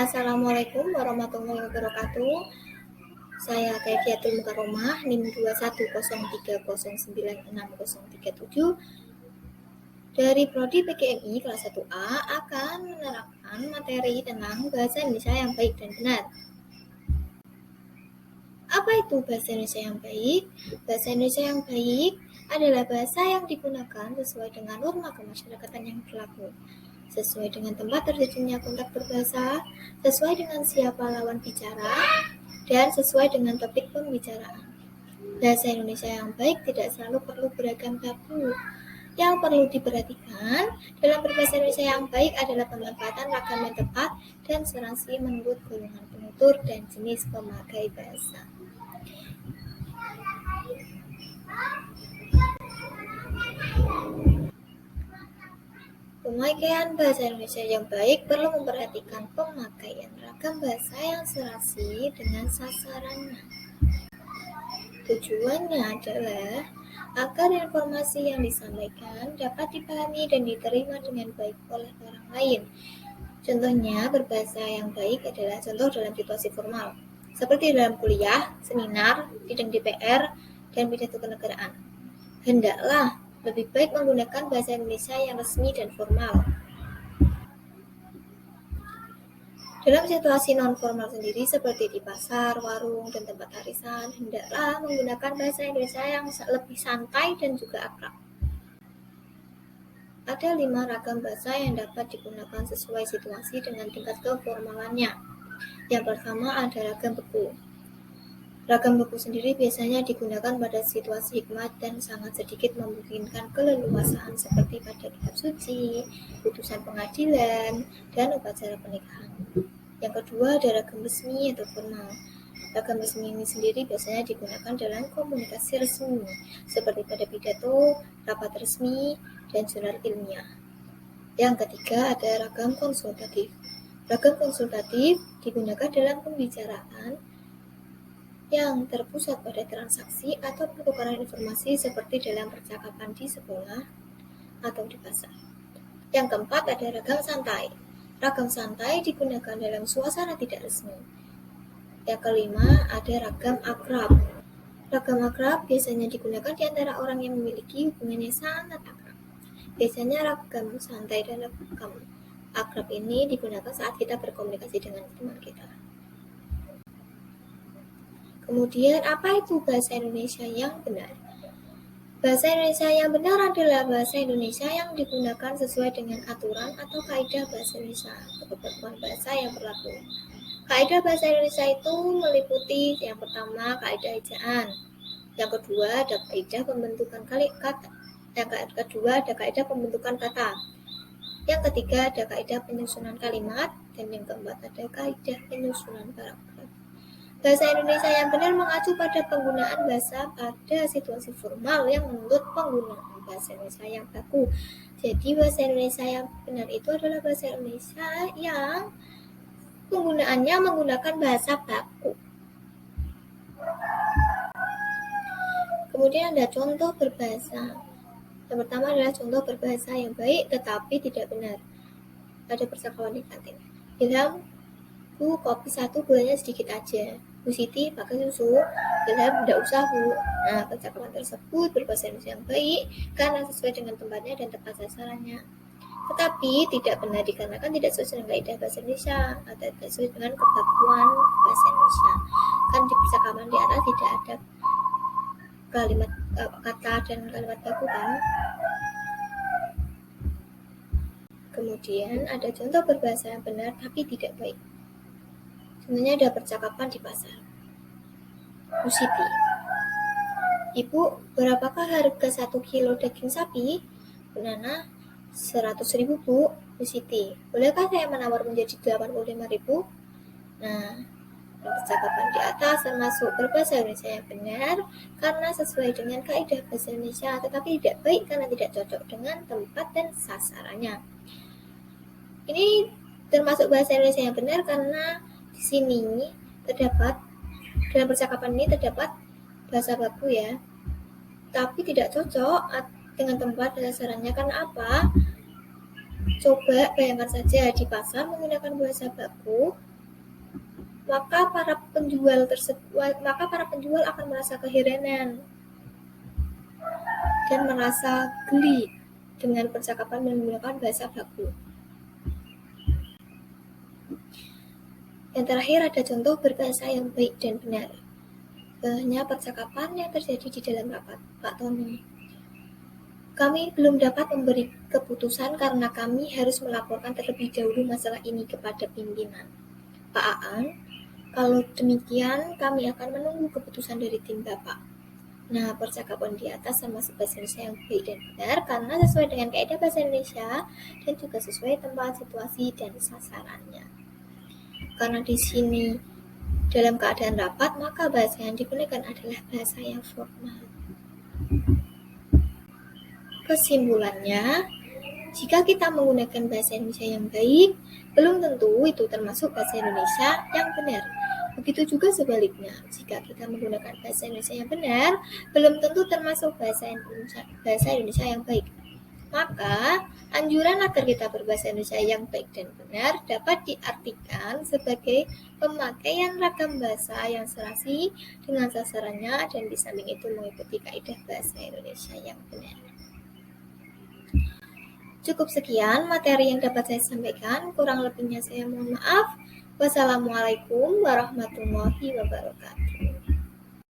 Assalamualaikum warahmatullahi wabarakatuh. Saya Kaifiatul Mukaromah, NIM 2103096037 dari Prodi PGMI kelas 1A akan menerapkan materi tentang bahasa Indonesia yang baik dan benar. Apa itu bahasa Indonesia yang baik? Bahasa Indonesia yang baik adalah bahasa yang digunakan sesuai dengan norma kemasyarakatan yang berlaku, sesuai dengan tempat terjadinya kontak berbahasa, sesuai dengan siapa lawan bicara, dan sesuai dengan topik pembicaraan. Bahasa Indonesia yang baik tidak selalu perlu beragam baku. Yang perlu diperhatikan dalam berbahasa Indonesia yang baik adalah pemanfaatan ragam yang tepat dan serasi menurut golongan penutur dan jenis pemakai bahasa. Pemakaian bahasa Indonesia yang baik perlu memperhatikan pemakaian ragam bahasa yang serasi dengan sasarannya. Tujuannya adalah agar informasi yang disampaikan dapat dipahami dan diterima dengan baik oleh orang lain. Contohnya, berbahasa yang baik adalah contoh dalam situasi formal, seperti dalam kuliah, seminar, sidang DPR, dan pidato kenegaraan. Hendaklah lebih baik menggunakan bahasa Indonesia yang resmi dan formal. Dalam situasi non-formal sendiri seperti di pasar, warung, dan tempat arisan, hendaklah menggunakan bahasa Indonesia yang lebih santai dan juga akrab. Ada 5 ragam bahasa yang dapat digunakan sesuai situasi dengan tingkat keformalannya. Yang pertama ada ragam beku. Ragam beku sendiri biasanya digunakan pada situasi hikmat dan sangat sedikit memungkinkan keleluasaan seperti pada kitab suci, putusan pengadilan, dan upacara pernikahan. Yang kedua ada ragam resmi atau formal. Ragam resmi ini sendiri biasanya digunakan dalam komunikasi resmi, seperti pada pidato, rapat resmi, dan jurnal ilmiah. Yang ketiga ada ragam konsultatif. Ragam konsultatif digunakan dalam pembicaraan yang terpusat pada transaksi atau pertukaran informasi seperti dalam percakapan di sekolah atau di pasar. Yang keempat ada ragam santai. Ragam santai digunakan dalam suasana tidak resmi. Yang kelima ada ragam akrab. Ragam akrab biasanya digunakan di antara orang yang memiliki hubungan yang sangat akrab. Biasanya ragam santai dan ragam akrab ini digunakan saat kita berkomunikasi dengan teman kita. Kemudian, apa itu bahasa Indonesia yang benar? Bahasa Indonesia yang benar adalah bahasa Indonesia yang digunakan sesuai dengan aturan atau kaidah bahasa Indonesia atau ketentuan bahasa yang berlaku. Kaidah bahasa Indonesia itu meliputi yang pertama kaidah ejaan, yang kedua ada kaidah pembentukan kata, yang kedua ada kaidah pembentukan kata, yang ketiga ada kaidah penyusunan kalimat, dan yang keempat ada kaidah penyusunan paragraf. Bahasa Indonesia yang benar mengacu pada penggunaan bahasa pada situasi formal yang menuntut penggunaan bahasa Indonesia yang baku. Jadi bahasa Indonesia yang benar itu adalah bahasa Indonesia yang penggunaannya menggunakan bahasa baku. Kemudian ada contoh berbahasa. Yang pertama adalah contoh berbahasa yang baik tetapi tidak benar. Ada percakapan di kantin. Ilham, Bu, kopi 1 gulanya sedikit aja. Bu Siti, pakai susu. Ilham, tidak usah, Bu. Nah, percakapan tersebut berbahasa Indonesia yang baik karena sesuai dengan tempatnya dan tepat sasarannya. Tetapi tidak benar dikarenakan tidak sesuai dengan kaidah bahasa Indonesia atau tidak sesuai dengan kebakuan bahasa Indonesia. Kan di percakapan di atas tidak ada kalimat kata dan kalimat baku kan. Kemudian ada contoh berbahasa yang benar tapi tidak baik. Contohnya ada percakapan di pasar. Bu Siti, Ibu, berapakah harga 1 kilo daging sapi? Bu Nana, 100.000, Bu. Bu Siti, bolehkah saya menawar menjadi 85.000? Nah, percakapan di atas termasuk berbahasa Indonesia yang benar karena sesuai dengan kaidah bahasa Indonesia, tetapi tidak baik karena tidak cocok dengan tempat dan sasarannya. Ini termasuk bahasa Indonesia yang benar karena di sini terdapat dalam percakapan ini terdapat bahasa baku ya, tapi tidak cocok dengan tempat dan sasarannya. Karena apa? Coba bayangkan saja di pasar menggunakan bahasa baku maka para penjual akan merasa keheranan dan merasa geli dengan percakapan menggunakan bahasa baku. Yang terakhir ada contoh berbahasa yang baik dan benar. Hanya percakapan yang terjadi di dalam rapat. Pak Tony, kami belum dapat memberi keputusan karena kami harus melaporkan terlebih dahulu masalah ini kepada pimpinan. Pak Aan, kalau demikian kami akan menunggu keputusan dari tim Bapak. Nah, percakapan di atas termasuk bahasa Indonesia yang baik dan benar karena sesuai dengan kaidah bahasa Indonesia dan juga sesuai tempat, situasi, dan sasarannya. Karena di sini dalam keadaan rapat, maka bahasa yang digunakan adalah bahasa yang formal. Kesimpulannya, jika kita menggunakan bahasa Indonesia yang baik, belum tentu itu termasuk bahasa Indonesia yang benar. Begitu juga sebaliknya, jika kita menggunakan bahasa Indonesia yang benar, belum tentu termasuk bahasa Indonesia yang baik. Maka, anjuran agar kita berbahasa Indonesia yang baik dan benar dapat diartikan sebagai pemakaian ragam bahasa yang serasi dengan sasarannya dan di samping itu mengikuti kaidah bahasa Indonesia yang benar. Cukup sekian materi yang dapat saya sampaikan, kurang lebihnya saya mohon maaf. Wassalamualaikum warahmatullahi wabarakatuh.